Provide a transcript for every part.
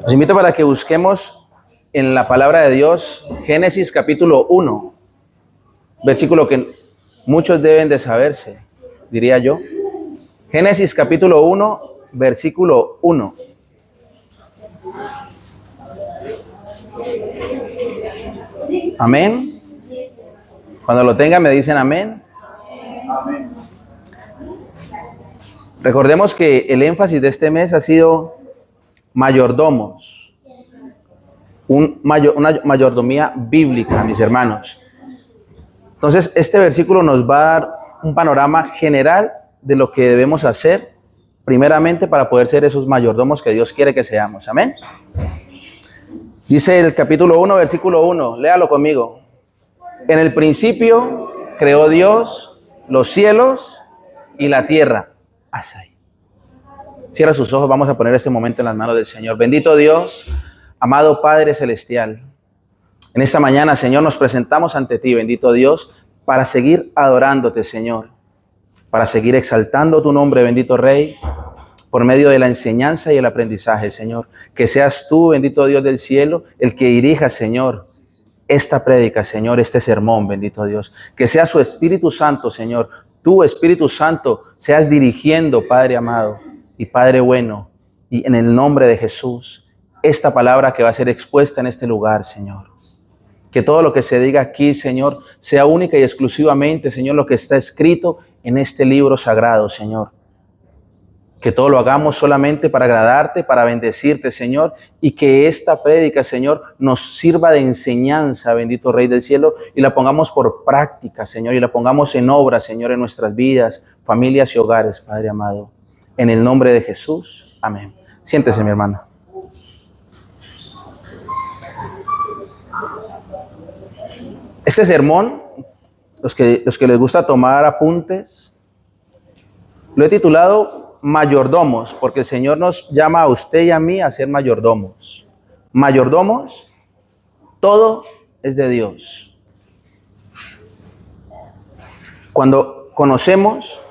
Los invito para que busquemos en la palabra de Dios Génesis capítulo 1, versículo que muchos deben de saberse, diría yo. Génesis capítulo 1, versículo 1. Amén. Cuando lo tengan me dicen amén. Amén. Recordemos que el énfasis de este mes ha sido mayordomos. Una mayordomía bíblica, mis hermanos. Entonces, este versículo nos va a dar un panorama general de lo que debemos hacer, primeramente para poder ser esos mayordomos que Dios quiere que seamos. Amén. Dice el capítulo 1, versículo 1, léalo conmigo. En el principio creó Dios los cielos y la tierra. Hasta ahí. Cierra sus ojos, vamos a poner este momento en las manos del Señor. Bendito Dios, amado Padre Celestial. En esta mañana, Señor, nos presentamos ante ti, bendito Dios, para seguir adorándote, Señor. Para seguir exaltando tu nombre, bendito Rey, por medio de la enseñanza y el aprendizaje, Señor. Que seas tú, bendito Dios del cielo, el que dirija, Señor, esta prédica, Señor, este sermón, bendito Dios. Que sea su Espíritu Santo, Señor. Tú, Espíritu Santo, seas dirigiendo, Padre amado y Padre bueno. Y en el nombre de Jesús, esta palabra que va a ser expuesta en este lugar, Señor. Que todo lo que se diga aquí, Señor, sea única y exclusivamente, Señor, lo que está escrito en este libro sagrado, Señor. Que todo lo hagamos solamente para agradarte, para bendecirte, Señor, y que esta prédica, Señor, nos sirva de enseñanza, bendito Rey del cielo, y la pongamos por práctica, Señor, y la pongamos en obra, Señor, en nuestras vidas, familias y hogares, Padre amado. En el nombre de Jesús, amén. Siéntese, mi hermano. Este sermón, los que les gusta tomar apuntes, lo he titulado mayordomos, porque el Señor nos llama a usted y a mí a ser mayordomos. Mayordomos, todo es de Dios. Cuando conocemos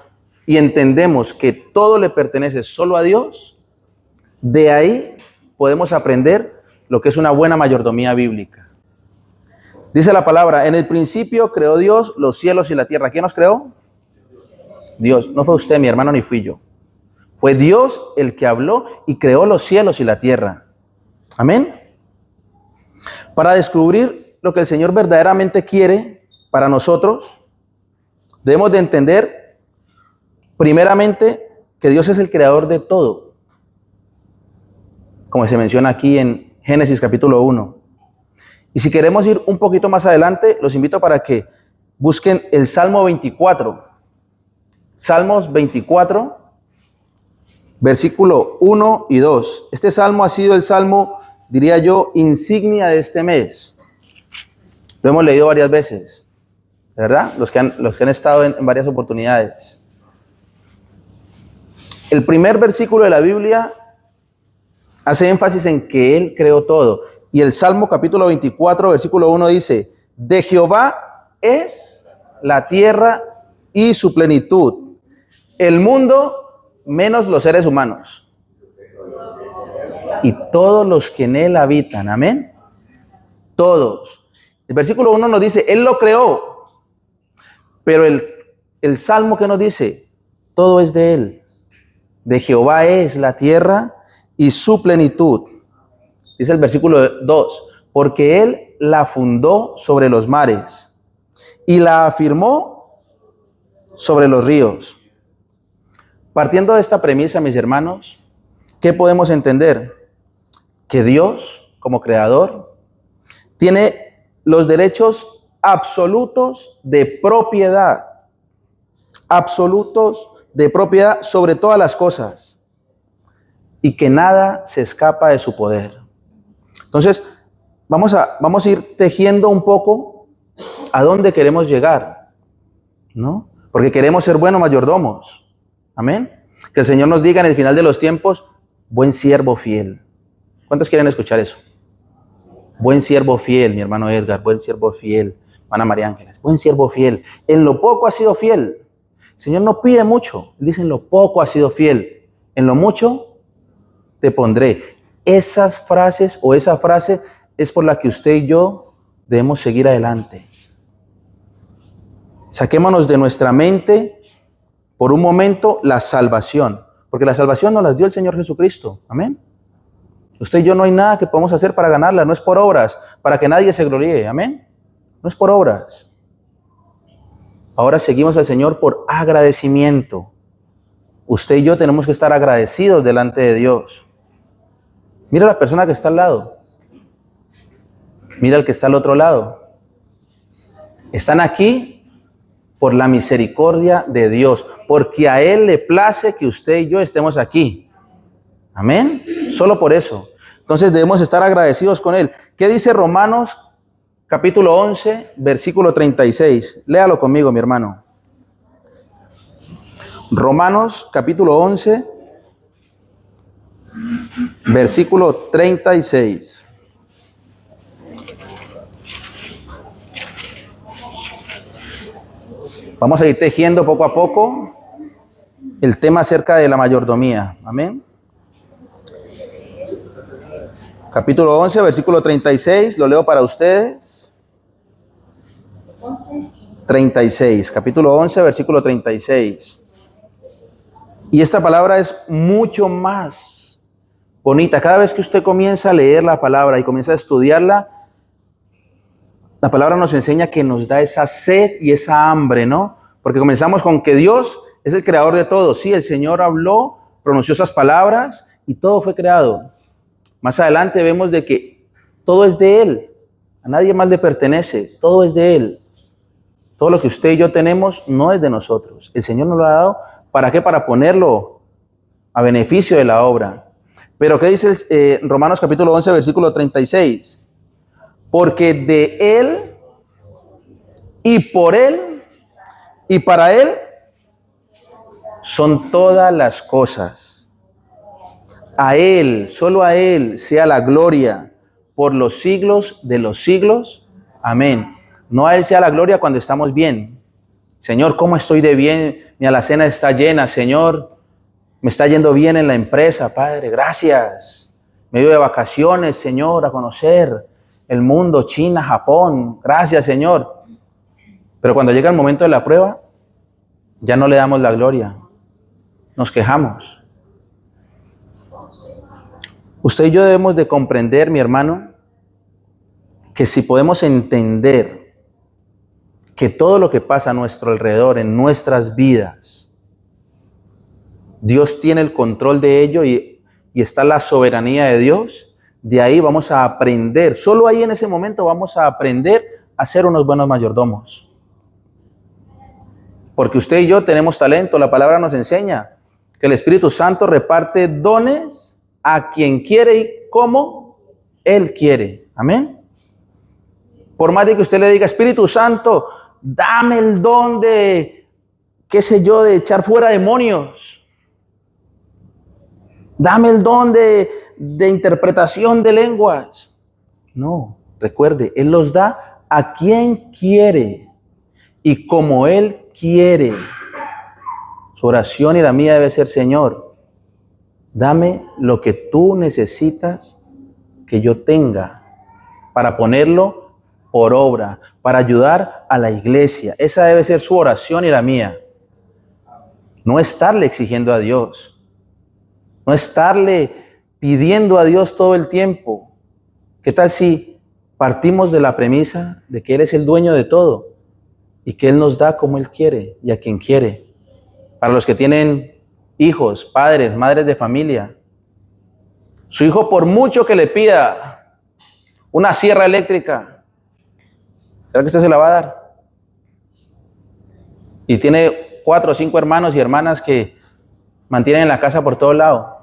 y entendemos que todo le pertenece solo a Dios, de ahí podemos aprender lo que es una buena mayordomía bíblica. Dice la palabra, en el principio creó Dios los cielos y la tierra. ¿Quién los creó? Dios. No fue usted, mi hermano, ni fui yo. Fue Dios el que habló y creó los cielos y la tierra. Amén. Para descubrir lo que el Señor verdaderamente quiere para nosotros, debemos de entender primeramente que Dios es el creador de todo. Como se menciona aquí en Génesis capítulo 1. Y si queremos ir un poquito más adelante, los invito para que busquen el Salmo 24. Salmos 24, versículo 1 y 2. Este salmo ha sido el salmo, diría yo, insignia de este mes. Lo hemos leído varias veces, ¿verdad? Los que han estado en varias oportunidades. El primer versículo de la Biblia hace énfasis en que Él creó todo. Y el Salmo capítulo 24, versículo 1 dice, de Jehová es la tierra y su plenitud, el mundo menos los seres humanos, y todos los que en él habitan. Amén. Todos. El versículo 1 nos dice, Él lo creó. Pero el Salmo que nos dice, todo es de Él. De Jehová es la tierra y su plenitud. Dice el versículo 2, porque Él la fundó sobre los mares y la afirmó sobre los ríos. Partiendo de esta premisa, mis hermanos, ¿qué podemos entender? Que Dios, como creador, tiene los derechos absolutos de propiedad. Absolutos de propiedad sobre todas las cosas. Y que nada se escapa de su poder. Entonces, vamos a ir tejiendo un poco a dónde queremos llegar, ¿no? Porque queremos ser buenos mayordomos. Amén. Que el Señor nos diga en el final de los tiempos, buen siervo fiel. ¿Cuántos quieren escuchar eso? Buen siervo fiel, mi hermano Edgar, buen siervo fiel, hermana María Ángeles, buen siervo fiel. En lo poco ha sido fiel. El Señor no pide mucho, Él dice en lo poco ha sido fiel. En lo mucho te pondré. esas frases o esa frase es por la que usted y yo debemos seguir adelante. Saquémonos de nuestra mente por un momento la salvación, porque la salvación nos la dio el Señor Jesucristo. Amén. Usted y yo no hay nada que podamos hacer para ganarla, no es por obras, para que nadie se gloríe. Amén. No es por obras. Ahora seguimos al Señor por agradecimiento. Usted y yo tenemos que estar agradecidos delante de Dios. Mira a la persona que está al lado. Mira al que está al otro lado. Están aquí por la misericordia de Dios, porque a Él le place que usted y yo estemos aquí. Amén. Solo por eso. Entonces debemos estar agradecidos con Él. ¿Qué dice Romanos capítulo 11, versículo 36? Léalo conmigo, mi hermano. Romanos capítulo 11, versículo 36. Vamos a ir tejiendo poco a poco el tema acerca de la mayordomía. Amén. Capítulo 11, versículo 36. Lo leo para ustedes. 36. Capítulo 11, versículo 36. Y esta palabra es mucho más bonita. Cada vez que usted comienza a leer la palabra y comienza a estudiarla, la palabra nos enseña que nos da esa sed y esa hambre, ¿no? Porque comenzamos con que Dios es el creador de todo. Sí, el Señor habló, pronunció esas palabras y todo fue creado. Más adelante vemos de que todo es de Él. A nadie más le pertenece. Todo es de Él. Todo lo que usted y yo tenemos no es de nosotros. El Señor nos lo ha dado. ¿Para qué? Para ponerlo a beneficio de la obra. Pero ¿qué dice Romanos capítulo 11, versículo 36? Porque de Él y por Él y para Él son todas las cosas. A Él, solo a Él sea la gloria por los siglos de los siglos. Amén. No a Él sea la gloria cuando estamos bien. Señor, ¿cómo estoy de bien? Mi alacena está llena, Señor. Me está yendo bien en la empresa, Padre. Gracias. Me dio de vacaciones, Señor, a conocer el mundo, China, Japón. Gracias, Señor. Pero cuando llega el momento de la prueba, ya no le damos la gloria. Nos quejamos. Usted y yo debemos de comprender, mi hermano, que si podemos entender que todo lo que pasa a nuestro alrededor, en nuestras vidas, Dios tiene el control de ello y está la soberanía de Dios, de ahí vamos a aprender, solo ahí en ese momento vamos a aprender a ser unos buenos mayordomos. Porque usted y yo tenemos talento, la palabra nos enseña que el Espíritu Santo reparte dones a quien quiere y como Él quiere. Amén. Por más de que usted le diga, Espíritu Santo, dame el don de, qué sé yo, de echar fuera demonios. Dame el don de interpretación de lenguas. No, recuerde, Él los da a quien quiere y como Él quiere. Su oración y la mía debe ser, Señor, dame lo que tú necesitas que yo tenga para ponerlo por obra, para ayudar a la iglesia. Esa debe ser su oración y la mía. No estarle exigiendo a Dios. No estarle pidiendo a Dios todo el tiempo. ¿Qué tal si partimos de la premisa de que Él es el dueño de todo y que Él nos da como Él quiere y a quien quiere? Para los que tienen hijos, padres, madres de familia, su hijo, por mucho que le pida una sierra eléctrica, ¿será que usted se la va a dar? Y tiene 4 o 5 hermanos y hermanas que mantienen en la casa por todo lado.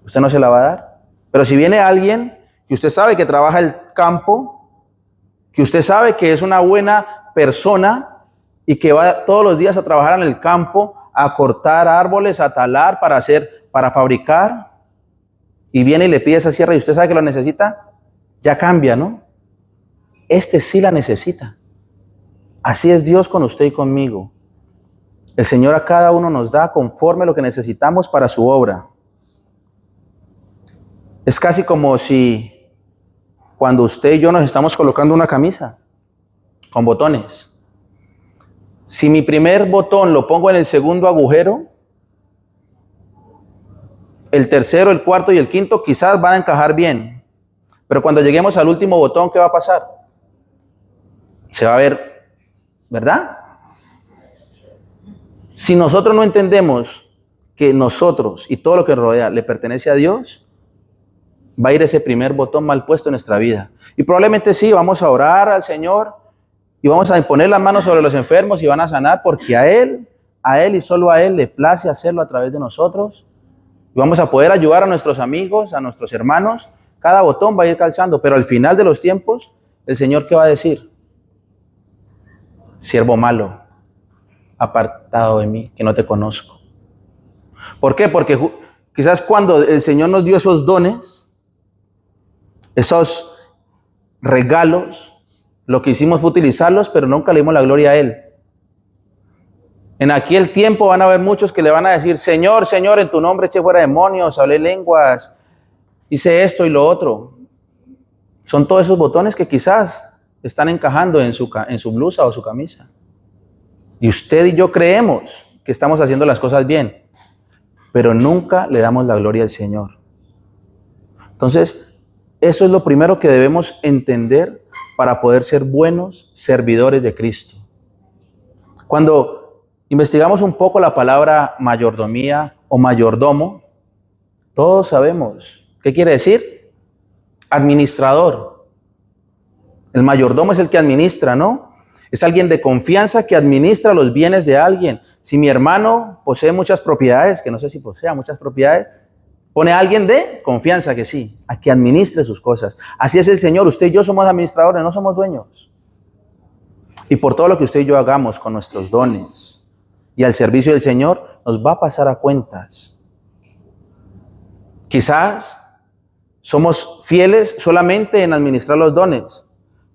¿Usted no se la va a dar? Pero si viene alguien que usted sabe que trabaja el campo, que usted sabe que es una buena persona y que va todos los días a trabajar en el campo, a cortar árboles, a talar para fabricar, y viene y le pide esa sierra y usted sabe que lo necesita, ya cambia, ¿no? Este sí la necesita. Así es Dios con usted y conmigo. El Señor a cada uno nos da conforme lo que necesitamos para su obra. Es casi como si cuando usted y yo nos estamos colocando una camisa con botones. Si mi primer botón lo pongo en el segundo agujero, el tercero, el cuarto y el quinto quizás van a encajar bien. Pero cuando lleguemos al último botón, ¿qué va a pasar? Se va a ver, ¿verdad? Si nosotros no entendemos que nosotros y todo lo que rodea le pertenece a Dios, va a ir ese primer botón mal puesto en nuestra vida. Y probablemente sí, vamos a orar al Señor y vamos a imponer las manos sobre los enfermos y van a sanar, porque a Él y solo a Él le place hacerlo a través de nosotros. Y vamos a poder ayudar a nuestros amigos, a nuestros hermanos. Cada botón va a ir calzando, pero al final de los tiempos, el Señor, ¿qué va a decir? Siervo malo, apartado de mí, que no te conozco. ¿Por qué? Porque quizás cuando el Señor nos dio esos dones, esos regalos, lo que hicimos fue utilizarlos, pero nunca le dimos la gloria a Él. En aquel tiempo van a haber muchos que le van a decir, Señor, Señor, en tu nombre eché fuera demonios, hablé lenguas, hice esto y lo otro. Son todos esos botones que quizás están encajando en su blusa o su camisa. Y usted y yo creemos que estamos haciendo las cosas bien, pero nunca le damos la gloria al Señor. Entonces, eso es lo primero que debemos entender para poder ser buenos servidores de Cristo. Cuando investigamos un poco la palabra mayordomía o mayordomo, todos sabemos qué quiere decir. Administrador. El mayordomo es el que administra, ¿no? Es alguien de confianza que administra los bienes de alguien. Si mi hermano posee muchas propiedades, que no sé si posea muchas propiedades, pone a alguien de confianza que sí, a que administre sus cosas. Así es el Señor. Usted y yo somos administradores, no somos dueños. Y por todo lo que usted y yo hagamos con nuestros dones y al servicio del Señor, nos va a pasar a cuentas. Quizás somos fieles solamente en administrar los dones,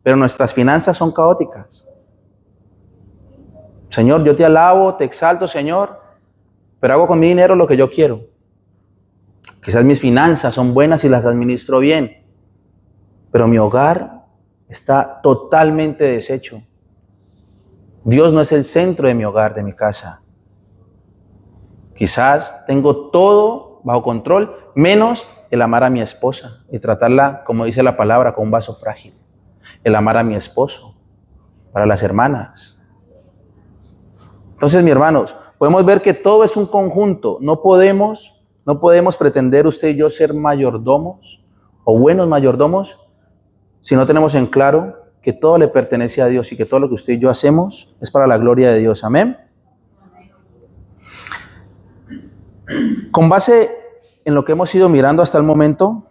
pero nuestras finanzas son caóticas. Señor, yo te alabo, te exalto, Señor, pero hago con mi dinero lo que yo quiero. Quizás mis finanzas son buenas y las administro bien, pero mi hogar está totalmente deshecho. Dios no es el centro de mi hogar, de mi casa. Quizás tengo todo bajo control, menos el amar a mi esposa y tratarla, como dice la palabra, con un vaso frágil. El amar a mi esposo, para las hermanas. Entonces, mis hermanos, podemos ver que todo es un conjunto. No podemos pretender usted y yo ser mayordomos o buenos mayordomos si no tenemos en claro que todo le pertenece a Dios y que todo lo que usted y yo hacemos es para la gloria de Dios. Amén. Con base en lo que hemos ido mirando hasta el momento,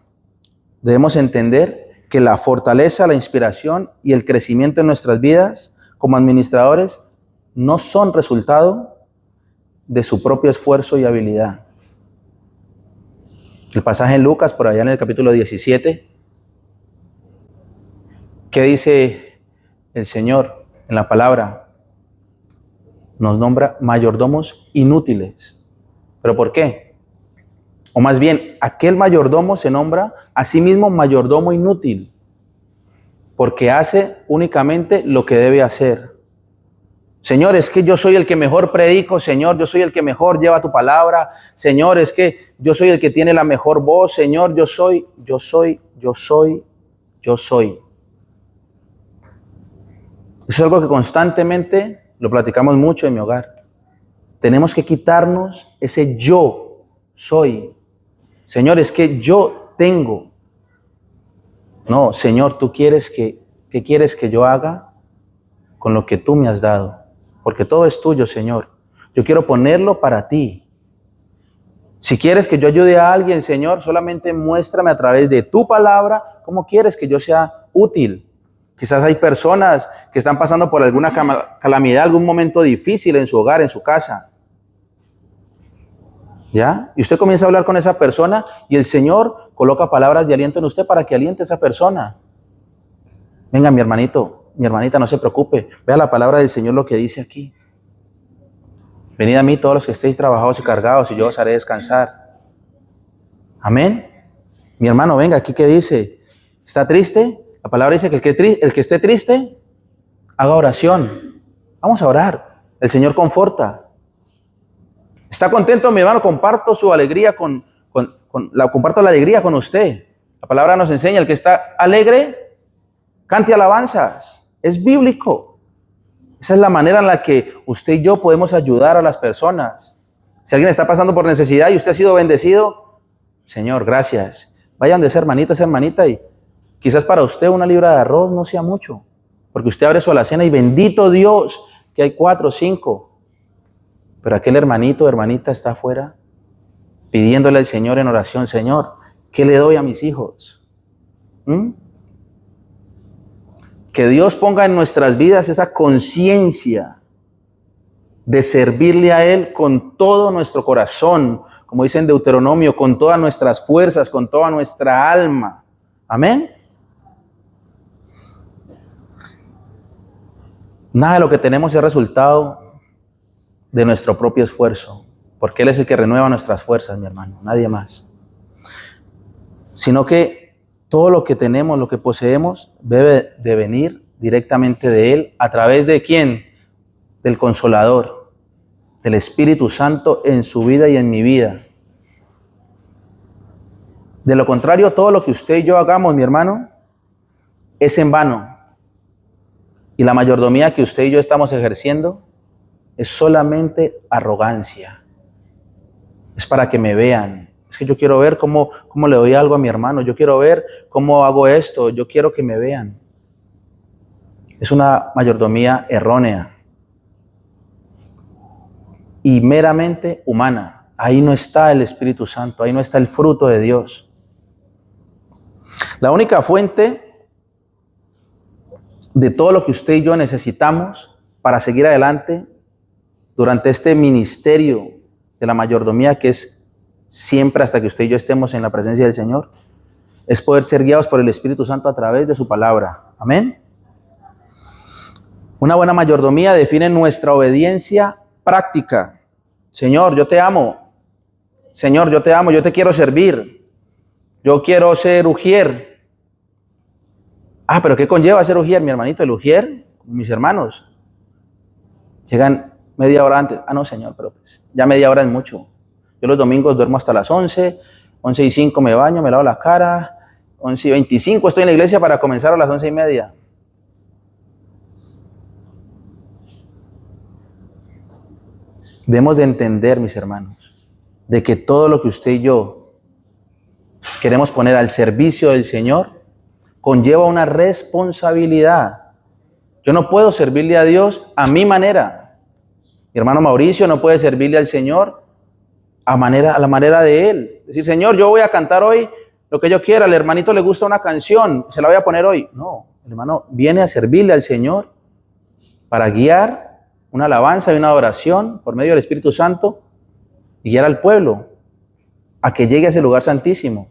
debemos entender que la fortaleza, la inspiración y el crecimiento en nuestras vidas como administradores no son resultado de su propio esfuerzo y habilidad. El pasaje en Lucas, por allá en el capítulo 17, ¿qué dice el Señor en la palabra? Nos nombra mayordomos inútiles. ¿Pero por qué? O más bien, aquel mayordomo se nombra a sí mismo mayordomo inútil, porque hace únicamente lo que debe hacer. Señor, es que yo soy el que mejor predico, Señor, yo soy el que mejor lleva tu palabra, Señor, es que yo soy el que tiene la mejor voz, Señor, yo soy. Eso es algo que constantemente lo platicamos mucho en mi hogar. Tenemos que quitarnos ese yo soy. Señor, es que yo tengo. No, Señor, ¿tú quieres qué quieres que yo haga con lo que tú me has dado? Porque todo es tuyo, Señor. Yo quiero ponerlo para ti. Si quieres que yo ayude a alguien, Señor, solamente muéstrame a través de tu palabra cómo quieres que yo sea útil. Quizás hay personas que están pasando por alguna calamidad, algún momento difícil en su hogar, en su casa. ¿Ya? Y usted comienza a hablar con esa persona y el Señor coloca palabras de aliento en usted para que aliente a esa persona. Venga, mi hermanito, mi hermanita, no se preocupe. Vea la palabra del Señor lo que dice aquí. Venid a mí todos los que estéis trabajados y cargados y yo os haré descansar. Amén. Mi hermano, venga, aquí qué dice. ¿Está triste? La palabra dice que el que esté triste, haga oración. Vamos a orar. El Señor conforta. ¿Está contento, mi hermano? Comparto su alegría comparto la alegría con usted. La palabra nos enseña, el que está alegre, cante alabanzas. Es bíblico. Esa es la manera en la que usted y yo podemos ayudar a las personas. Si alguien está pasando por necesidad y usted ha sido bendecido, Señor, gracias. Vaya donde esa hermanita, y quizás para usted una libra de arroz no sea mucho, porque usted abre su alacena y bendito Dios que hay 4 o 5. Pero aquel hermanito o hermanita está afuera pidiéndole al Señor en oración, Señor, ¿qué le doy a mis hijos? Que Dios ponga en nuestras vidas esa conciencia de servirle a Él con todo nuestro corazón, como dice en Deuteronomio, con todas nuestras fuerzas, con toda nuestra alma. Amén. Nada de lo que tenemos es resultado de nuestro propio esfuerzo, porque Él es el que renueva nuestras fuerzas, mi hermano, nadie más. Sino que todo lo que tenemos, lo que poseemos, debe de venir directamente de Él, a través de ¿quién? Del Consolador, del Espíritu Santo en su vida y en mi vida. De lo contrario, todo lo que usted y yo hagamos, mi hermano, es en vano. Y la mayordomía que usted y yo estamos ejerciendo es solamente arrogancia. Es para que me vean. Es que yo quiero ver cómo le doy algo a mi hermano. Yo quiero ver cómo hago esto. Yo quiero que me vean. Es una mayordomía errónea y meramente humana. Ahí no está el Espíritu Santo. Ahí no está el fruto de Dios. La única fuente de todo lo que usted y yo necesitamos para seguir adelante durante este ministerio de la mayordomía, que es siempre hasta que usted y yo estemos en la presencia del Señor, es poder ser guiados por el Espíritu Santo a través de su palabra. Amén. Una buena mayordomía define nuestra obediencia práctica. Señor, yo te amo. Señor, yo te amo, yo te quiero servir. Yo quiero ser ujier. Pero ¿qué conlleva ser ujier, mi hermanito? El ujier, mis hermanos, llegan media hora antes. No, Señor, pero pues ya media hora es mucho. Yo los domingos duermo hasta las 11, 11:05 me baño, me lavo la cara, 11:25 estoy en la iglesia para comenzar a las 11:30. Debemos de entender, mis hermanos, de que todo lo que usted y yo queremos poner al servicio del Señor conlleva una responsabilidad. Yo no puedo servirle a Dios a mi manera. Mi hermano Mauricio no puede servirle al Señor a la manera de él. Decir, Señor, yo voy a cantar hoy lo que yo quiera. Al hermanito le gusta una canción, se la voy a poner hoy. No, el hermano viene a servirle al Señor para guiar una alabanza y una adoración por medio del Espíritu Santo y guiar al pueblo a que llegue a ese lugar santísimo.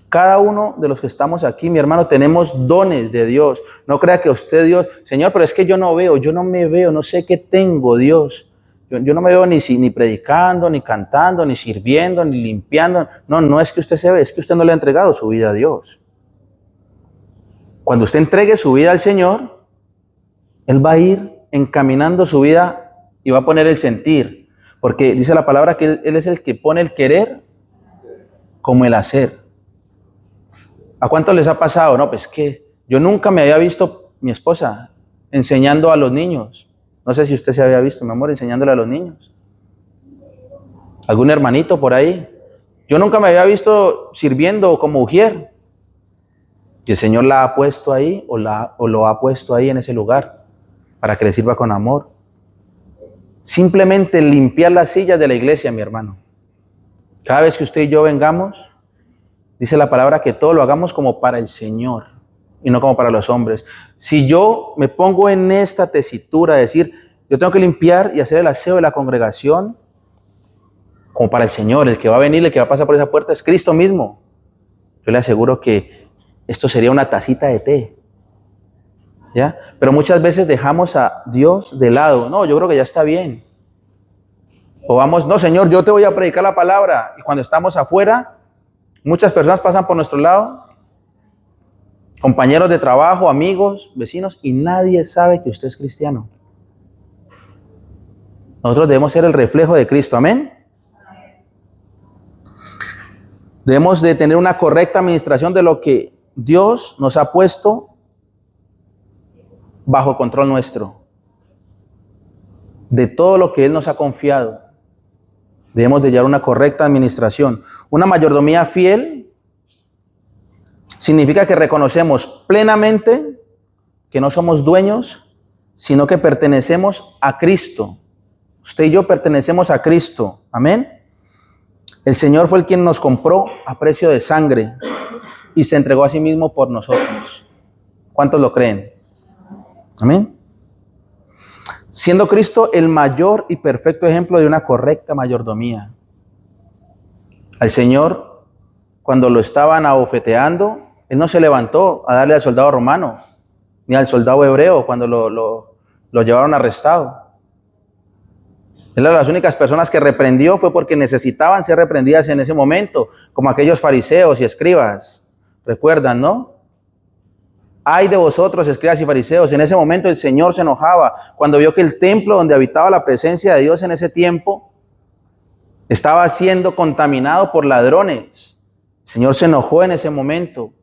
Cada uno de los que estamos aquí, mi hermano, tenemos dones de Dios. No crea que usted, Dios, Señor, pero es que yo no veo, yo no me veo, no sé qué tengo, Dios. Yo no me veo ni predicando, ni cantando, ni sirviendo, ni limpiando. No es que usted se ve, es que usted no le ha entregado su vida a Dios. Cuando usted entregue su vida al Señor, Él va a ir encaminando su vida y va a poner el sentir. Porque dice la palabra que Él es el que pone el querer como el hacer. ¿A cuántos les ha pasado? No, pues que yo nunca me había visto, mi esposa, enseñando a los niños. No sé si usted se había visto, mi amor, enseñándole a los niños. ¿Algún hermanito por ahí? Yo nunca me había visto sirviendo como ujier. Y el Señor la ha puesto ahí o lo ha puesto ahí en ese lugar para que le sirva con amor. Simplemente limpiar las sillas de la iglesia, mi hermano. Cada vez que usted y yo vengamos, dice la palabra que todo lo hagamos como para el Señor y no como para los hombres. Si yo me pongo en esta tesitura de decir, yo tengo que limpiar y hacer el aseo de la congregación como para el Señor, el que va a venir, el que va a pasar por esa puerta es Cristo mismo. Yo le aseguro que esto sería una tacita de té. ¿Ya? Pero muchas veces dejamos a Dios de lado. No, yo creo que ya está bien. O vamos, no, Señor, yo te voy a predicar la palabra. Y cuando estamos afuera, Muchas personas pasan por nuestro lado, compañeros de trabajo, amigos, vecinos, y nadie sabe que usted es cristiano. Nosotros debemos ser el reflejo de Cristo, amén. Debemos de tener una correcta administración de lo que Dios nos ha puesto bajo control nuestro. De todo lo que Él nos ha confiado, debemos de llevar una correcta administración. Una mayordomía fiel significa que reconocemos plenamente que no somos dueños, sino que pertenecemos a Cristo. Usted y yo pertenecemos a Cristo. Amén. El Señor fue el quien nos compró a precio de sangre y se entregó a sí mismo por nosotros. ¿Cuántos lo creen? Amén. Siendo Cristo el mayor y perfecto ejemplo de una correcta mayordomía. Al Señor, cuando lo estaban abofeteando, Él no se levantó a darle al soldado romano, ni al soldado hebreo cuando lo llevaron arrestado. Él era las únicas personas que reprendió fue porque necesitaban ser reprendidas en ese momento, como aquellos fariseos y escribas. ¿Recuerdan, no? Ay de vosotros, escribas y fariseos. En ese momento el Señor se enojaba cuando vio que el templo donde habitaba la presencia de Dios en ese tiempo estaba siendo contaminado por ladrones. El Señor se enojó en ese momento.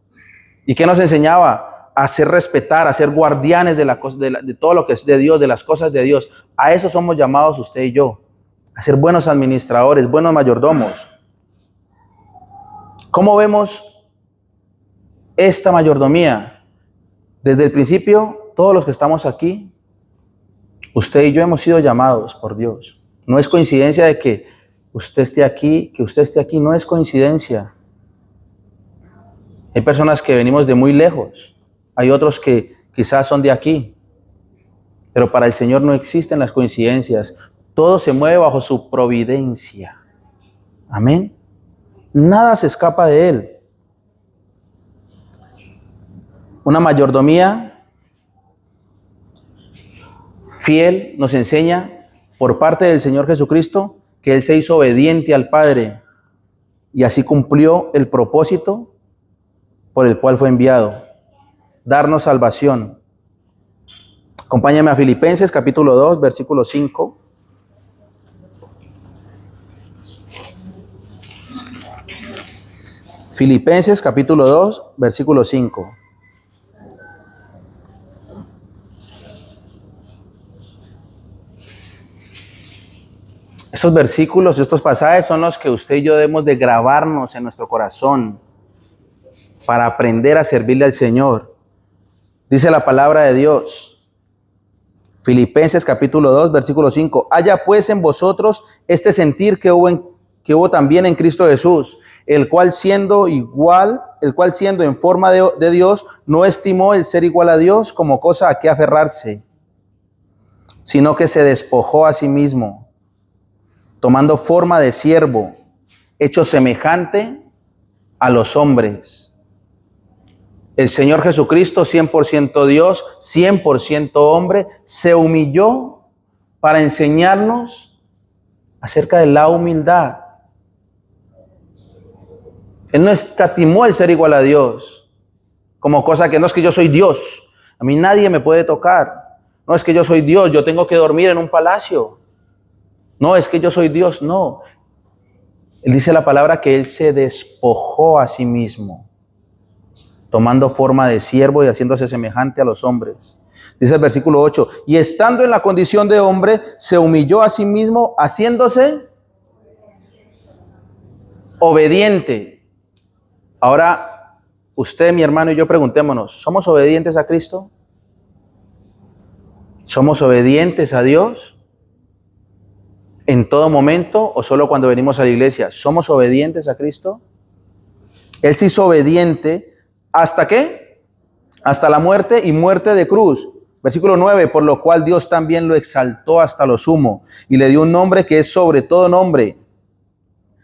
¿Y qué nos enseñaba? A hacer respetar, a ser guardianes de todo lo que es de Dios, de las cosas de Dios. A eso somos llamados usted y yo, a ser buenos administradores, buenos mayordomos. ¿Cómo vemos esta mayordomía? Desde el principio, todos los que estamos aquí, usted y yo hemos sido llamados por Dios. No es coincidencia de que usted esté aquí, no es coincidencia. Hay personas que venimos de muy lejos. Hay otros que quizás son de aquí, pero para el Señor no existen las coincidencias. Todo se mueve bajo su providencia. Amén. Nada se escapa de Él. Una mayordomía fiel nos enseña por parte del Señor Jesucristo que Él se hizo obediente al Padre y así cumplió el propósito por el cual fue enviado. Darnos salvación. Acompáñame a Filipenses capítulo 2, versículo 5. Filipenses capítulo 2, versículo 5. Estos versículos, estos pasajes son los que usted y yo debemos de grabarnos en nuestro corazón para aprender a servirle al Señor. Dice la palabra de Dios, Filipenses capítulo 2, versículo 5. Haya pues en vosotros este sentir que hubo también en Cristo Jesús, el cual siendo en forma de Dios, no estimó el ser igual a Dios como cosa a que aferrarse, sino que se despojó a sí mismo, tomando forma de siervo, hecho semejante a los hombres. El Señor Jesucristo, 100% Dios, 100% hombre, se humilló para enseñarnos acerca de la humildad. Él no escatimó el ser igual a Dios, como cosa que no es que yo soy Dios, a mí nadie me puede tocar. No es que yo soy Dios, yo tengo que dormir en un palacio. No, es que yo soy Dios, no. Él dice la palabra que Él se despojó a sí mismo, tomando forma de siervo y haciéndose semejante a los hombres. Dice el versículo 8, y estando en la condición de hombre, se humilló a sí mismo, haciéndose obediente. Ahora, usted, mi hermano, y yo preguntémonos, ¿somos obedientes a Cristo? ¿Somos obedientes a Dios en todo momento o solo cuando venimos a la iglesia? ¿Somos obedientes a Cristo? Él se hizo obediente. ¿Hasta qué? Hasta la muerte y muerte de cruz. Versículo 9, por lo cual Dios también lo exaltó hasta lo sumo y le dio un nombre que es sobre todo nombre,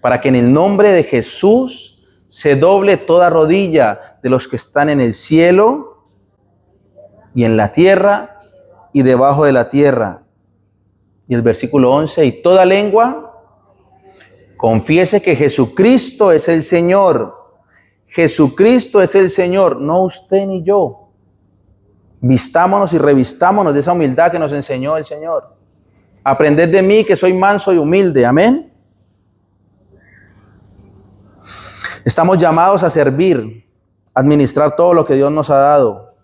para que en el nombre de Jesús se doble toda rodilla de los que están en el cielo y en la tierra y debajo de la tierra. Y el versículo 11, y toda lengua confiese que Jesucristo es el Señor, Jesucristo es el Señor, no usted ni yo. Vistámonos y revistámonos de esa humildad que nos enseñó el Señor. Aprended de mí que soy manso y humilde. Amén. Estamos llamados a servir, a administrar todo lo que Dios nos ha dado.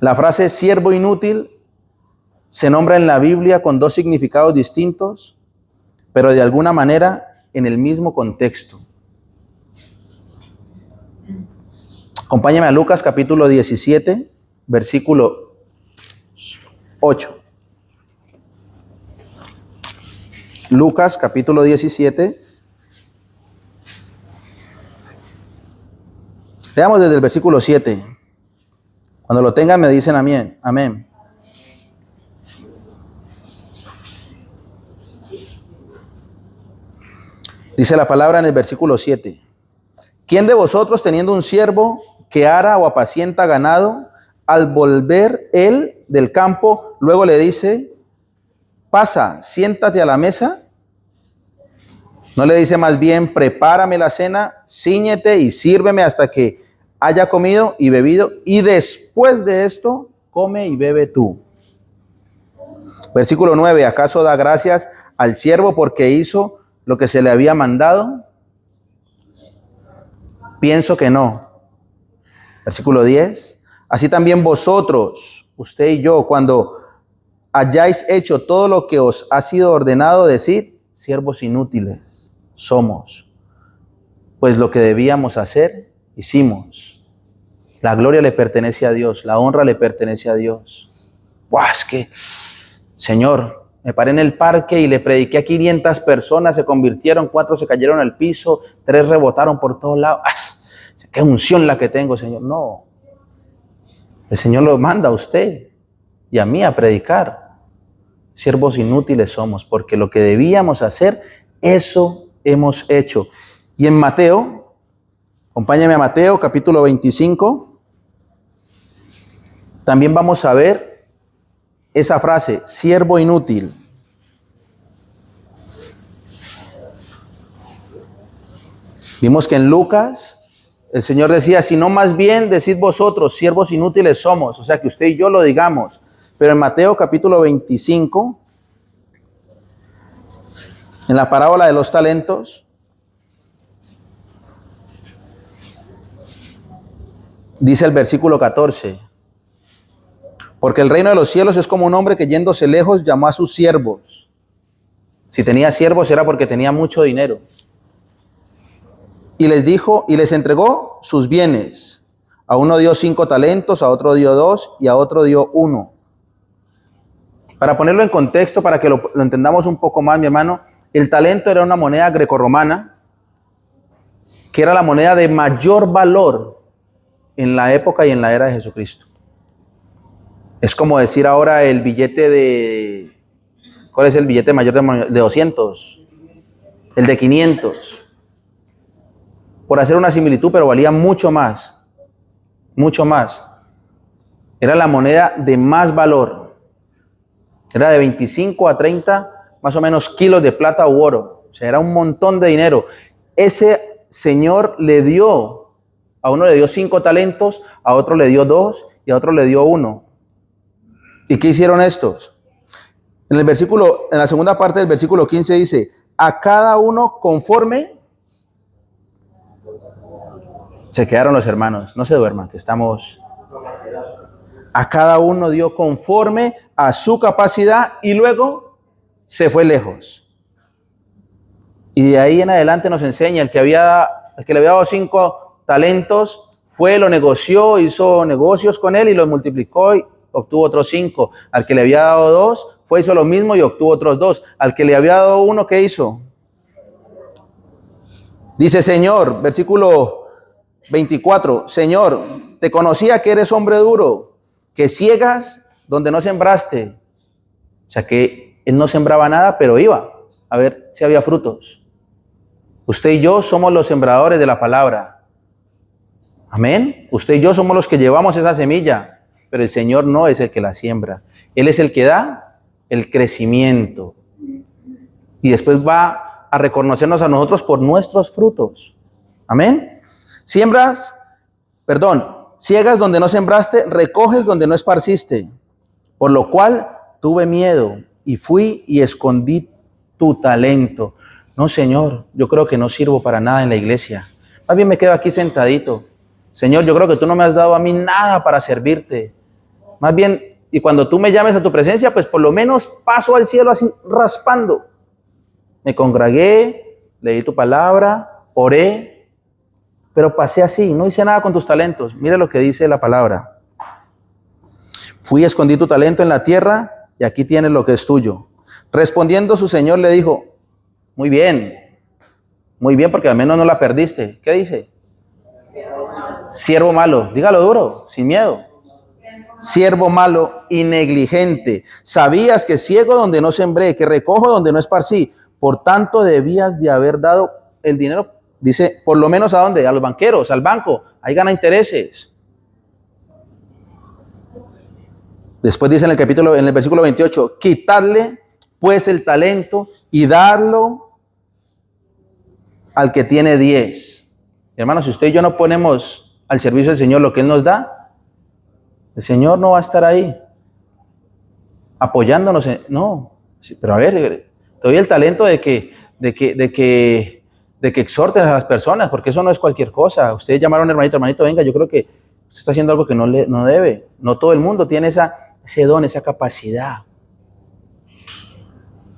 La frase siervo inútil se nombra en la Biblia con dos significados distintos, pero de alguna manera en el mismo contexto. Acompáñame a Lucas capítulo 17, versículo 8. Lucas capítulo 17. Leamos desde el versículo 7. Cuando lo tengan me dicen amén. Amén. Dice la palabra en el versículo 7. ¿Quién de vosotros teniendo un siervo que ara o apacienta ganado, al volver él del campo, luego le dice, pasa, siéntate a la mesa? ¿No le dice más bien, prepárame la cena, cíñete y sírveme hasta que haya comido y bebido, y después de esto, come y bebe tú? Versículo 9, ¿acaso da gracias al siervo porque hizo lo que se le había mandado? Pienso que no. Versículo 10, así también vosotros, usted y yo, cuando hayáis hecho todo lo que os ha sido ordenado, decid, siervos inútiles somos, pues lo que debíamos hacer, hicimos. La gloria le pertenece a Dios, la honra le pertenece a Dios. ¡Buah! Es que, Señor, me paré en el parque y le prediqué a 500 personas, se convirtieron, 4 se cayeron al piso, 3 rebotaron por todos lados. ¡Ah! ¡Qué unción la que tengo, Señor! No, el Señor lo manda a usted y a mí a predicar. Siervos inútiles somos, porque lo que debíamos hacer, eso hemos hecho. Y en Mateo, acompáñame a Mateo capítulo 25, también vamos a ver esa frase, siervo inútil. Vimos que en Lucas el Señor decía, si no más bien decid vosotros, siervos inútiles somos, o sea que usted y yo lo digamos. Pero en Mateo capítulo 25, en la parábola de los talentos, dice el versículo 14, porque el reino de los cielos es como un hombre que yéndose lejos llamó a sus siervos. Si tenía siervos era porque tenía mucho dinero. Y les dijo, y les entregó sus bienes. A uno dio 5 talentos, a otro dio 2 y a otro dio 1. Para ponerlo en contexto, para que lo entendamos un poco más, mi hermano, el talento era una moneda grecorromana, que era la moneda de mayor valor en la época y en la era de Jesucristo. Es como decir ahora el billete de... ¿Cuál es el billete mayor de 200? El de 500. Por hacer una similitud, pero valía mucho más. Mucho más. Era la moneda de más valor. Era de 25 a 30, más o menos, kilos de plata u oro. O sea, era un montón de dinero. Ese señor le dio, a uno le dio 5 talentos, a otro le dio 2 y a otro le dio 1. ¿Y qué hicieron estos? En la segunda parte del versículo 15 dice, a cada uno conforme. Se quedaron los hermanos, no se duerman, que estamos. A cada uno dio conforme a su capacidad y luego se fue lejos. Y de ahí en adelante nos enseña, el que le había dado 5 talentos, fue, lo negoció, hizo negocios con él y los multiplicó y obtuvo otros 5. Al que le había dado 2, fue, hizo lo mismo y obtuvo otros 2. Al que le había dado 1, ¿qué hizo? Dice, Señor, versículo 24, Señor, te conocía que eres hombre duro, que ciegas donde no sembraste. O sea que él no sembraba nada, pero iba a ver si había frutos. Usted y yo somos los sembradores de la palabra. Amén. Usted y yo somos los que llevamos esa semilla, pero el Señor no es el que la siembra. Él es el que da el crecimiento. Y después va a reconocernos a nosotros por nuestros frutos. Amén. Ciegas donde no sembraste, recoges donde no esparciste. Por lo cual tuve miedo y fui y escondí tu talento. No, Señor, yo creo que no sirvo para nada en la iglesia. Más bien me quedo aquí sentadito. Señor, yo creo que tú no me has dado a mí nada para servirte. Más bien, y cuando tú me llames a tu presencia, pues por lo menos paso al cielo así raspando. Me congregué, leí tu palabra, oré, pero pasé así, no hice nada con tus talentos. Mire lo que dice la palabra. Fui y escondí tu talento en la tierra y aquí tienes lo que es tuyo. Respondiendo su señor le dijo, muy bien, porque al menos no la perdiste. ¿Qué dice? Siervo malo, dígalo duro, sin miedo. Siervo malo y negligente. Sabías que ciego donde no sembré, que recojo donde no esparcí. Por tanto debías de haber dado el dinero, dice, por lo menos ¿a dónde? A los banqueros, al banco. Ahí gana intereses. Después dice en el versículo 28, quitadle pues el talento y darlo al que tiene 10. Hermanos, si usted y yo no ponemos al servicio del Señor lo que Él nos da, el Señor no va a estar ahí apoyándonos. No, pero a ver, te doy el talento de que exhortes a las personas, porque eso no es cualquier cosa. Ustedes llamaron hermanito, venga, yo creo que usted está haciendo algo que no debe. No todo el mundo tiene ese don, esa capacidad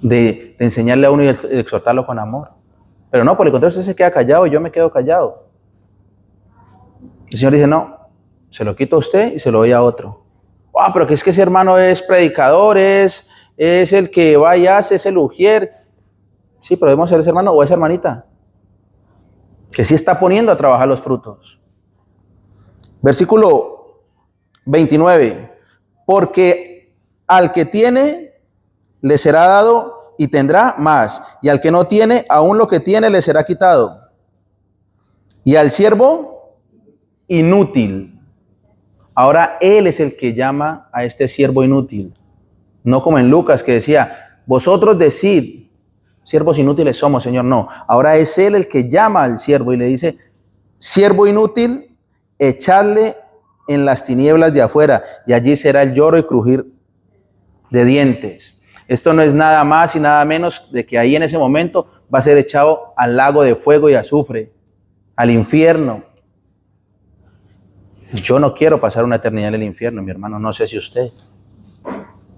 de enseñarle a uno y de exhortarlo con amor. Pero no, por el contrario, usted se queda callado y yo me quedo callado. El Señor dice, no, se lo quito a usted y se lo doy a otro. Pero que es que ese hermano es predicador, es el que va y hace, es el ujier. Sí, pero debemos ser ese hermano o esa hermanita que sí está poniendo a trabajar los frutos. Versículo 29. Porque al que tiene le será dado y tendrá más, y al que no tiene, aún lo que tiene le será quitado. Y al siervo inútil, ahora él es el que llama a este siervo inútil, no como en Lucas que decía, vosotros decid, siervos inútiles somos, Señor. No, ahora es él el que llama al siervo y le dice, siervo inútil, echadle en las tinieblas de afuera, y allí será el lloro y crujir de dientes. Esto no es nada más y nada menos de que ahí en ese momento va a ser echado al lago de fuego y azufre, al infierno. Yo no quiero pasar una eternidad en el infierno, mi hermano, no sé si usted.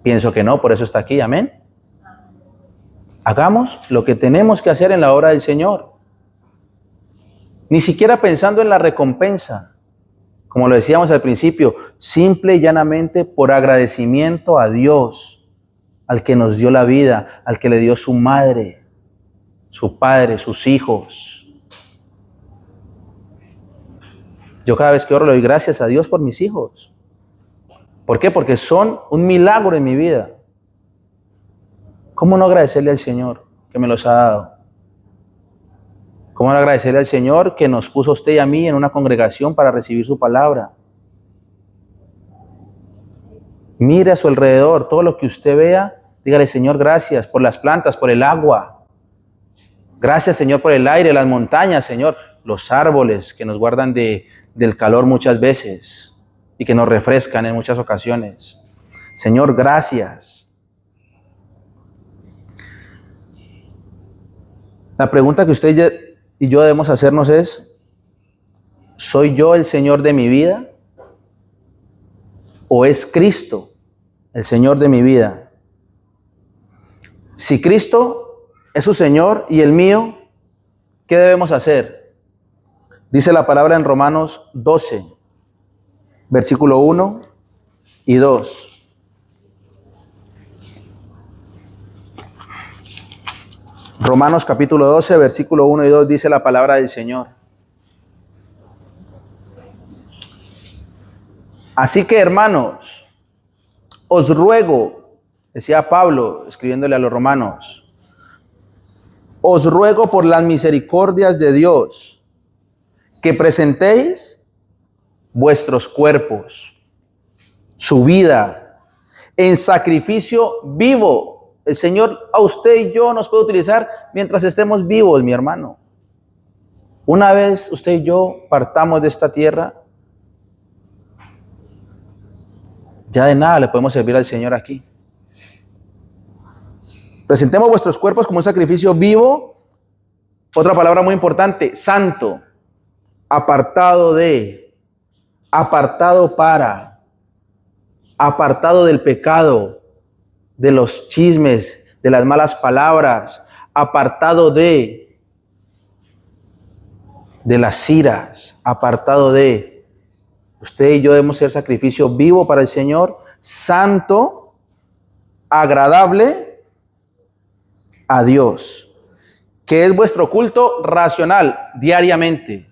Pienso que no, por eso está aquí, amén. Hagamos lo que tenemos que hacer en la obra del Señor. Ni siquiera pensando en la recompensa. Como lo decíamos al principio, simple y llanamente por agradecimiento a Dios, al que nos dio la vida, al que le dio su madre, su padre, sus hijos. Yo cada vez que oro le doy gracias a Dios por mis hijos. ¿Por qué? Porque son un milagro en mi vida. ¿Cómo no agradecerle al Señor que me los ha dado? ¿Cómo no agradecerle al Señor que nos puso a usted y a mí en una congregación para recibir su palabra? Mire a su alrededor, todo lo que usted vea, dígale, Señor, gracias por las plantas, por el agua. Gracias, Señor, por el aire, las montañas, Señor, los árboles que nos guardan del calor muchas veces y que nos refrescan en muchas ocasiones. Señor, gracias. La pregunta que usted y yo debemos hacernos es, ¿soy yo el Señor de mi vida? ¿O es Cristo el Señor de mi vida? Si Cristo es su Señor y el mío, ¿qué debemos hacer? Dice la palabra en Romanos 12, versículo 1 y 2. Romanos capítulo 12, versículo 1 y 2 dice la palabra del Señor. Así que, hermanos, os ruego, decía Pablo escribiéndole a los romanos, os ruego por las misericordias de Dios que presentéis vuestros cuerpos, su vida, en sacrificio vivo. El Señor a usted y yo nos puede utilizar mientras estemos vivos, mi hermano. Una vez usted y yo partamos de esta tierra, ya de nada le podemos servir al Señor aquí. Presentemos vuestros cuerpos como un sacrificio vivo. Otra palabra muy importante, santo, apartado de, apartado para, apartado del pecado, de los chismes, de las malas palabras, apartado de las iras, apartado de. Usted y yo debemos ser sacrificio vivo para el Señor, santo, agradable a Dios. ¿Qué es vuestro culto racional? Diariamente.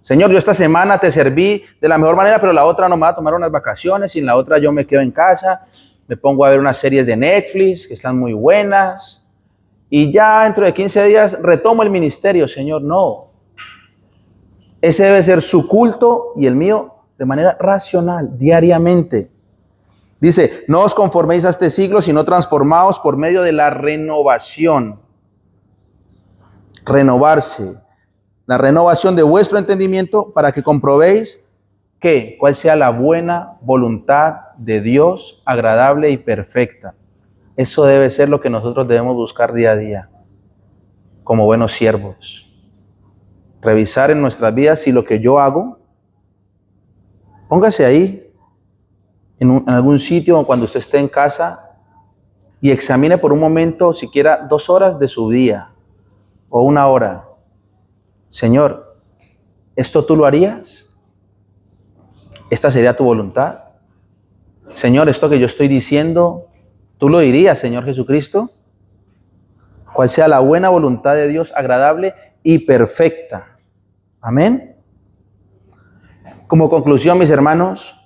Señor, yo esta semana te serví de la mejor manera, pero la otra no me va a tomar unas vacaciones y en la otra yo me quedo en casa, me pongo a ver unas series de Netflix que están muy buenas y ya dentro de 15 días retomo el ministerio. Señor, no. Ese debe ser su culto y el mío de manera racional, diariamente. Dice, no os conforméis a este siglo, sino transformaos por medio de la renovación. Renovarse. La renovación de vuestro entendimiento para que comprobéis que cuál sea la buena voluntad de Dios, agradable y perfecta. Eso debe ser lo que nosotros debemos buscar día a día, como buenos siervos. Revisar en nuestras vidas si lo que yo hago, póngase ahí, en algún sitio o cuando usted esté en casa y examine por un momento, siquiera 2 horas de su día o 1 hora. Señor, ¿esto tú lo harías? ¿Esta sería tu voluntad? Señor, esto que yo estoy diciendo, ¿tú lo dirías, Señor Jesucristo? Cuál sea la buena voluntad de Dios, agradable y perfecta. Amén. Como conclusión, mis hermanos,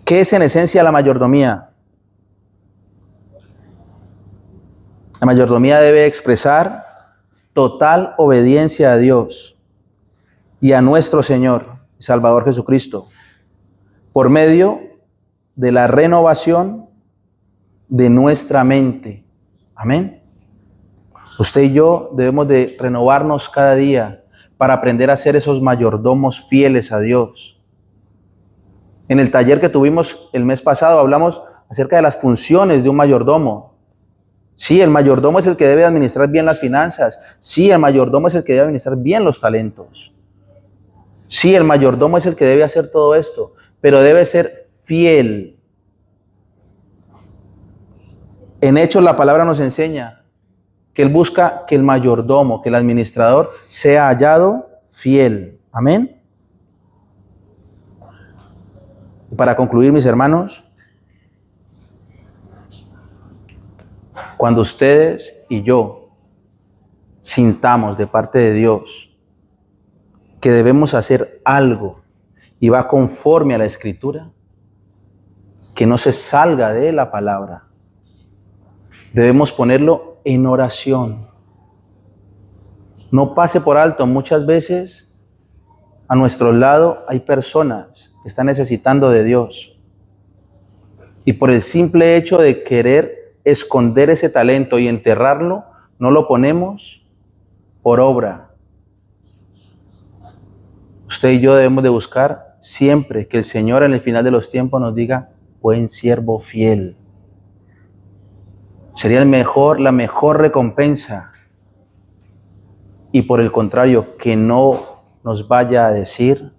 ¿qué es en esencia la mayordomía? La mayordomía debe expresar total obediencia a Dios y a nuestro Señor y Salvador Jesucristo por medio de la renovación de nuestra mente. Amén. Usted y yo debemos de renovarnos cada día para aprender a ser esos mayordomos fieles a Dios. En el taller que tuvimos el mes pasado hablamos acerca de las funciones de un mayordomo. Sí, el mayordomo es el que debe administrar bien las finanzas. Sí, el mayordomo es el que debe administrar bien los talentos. Sí, el mayordomo es el que debe hacer todo esto, pero debe ser fiel. En Hechos la palabra nos enseña que Él busca que el mayordomo, que el administrador sea hallado fiel. Amén. Y para concluir, mis hermanos, cuando ustedes y yo sintamos de parte de Dios que debemos hacer algo y va conforme a la Escritura, que no se salga de la palabra, debemos ponerlo en oración. No pase por alto. Muchas veces a nuestro lado hay personas que están necesitando de Dios y por el simple hecho de querer esconder ese talento y enterrarlo, no lo ponemos por obra. Usted y yo debemos de buscar siempre que el Señor en el final de los tiempos nos diga, buen siervo fiel. Sería la mejor recompensa. Y por el contrario, que no nos vaya a decir,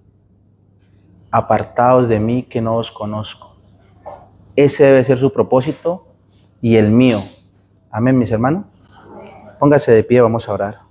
apartaos de mí que no os conozco. Ese debe ser su propósito y el mío. Amén, mis hermanos. Póngase de pie, vamos a orar.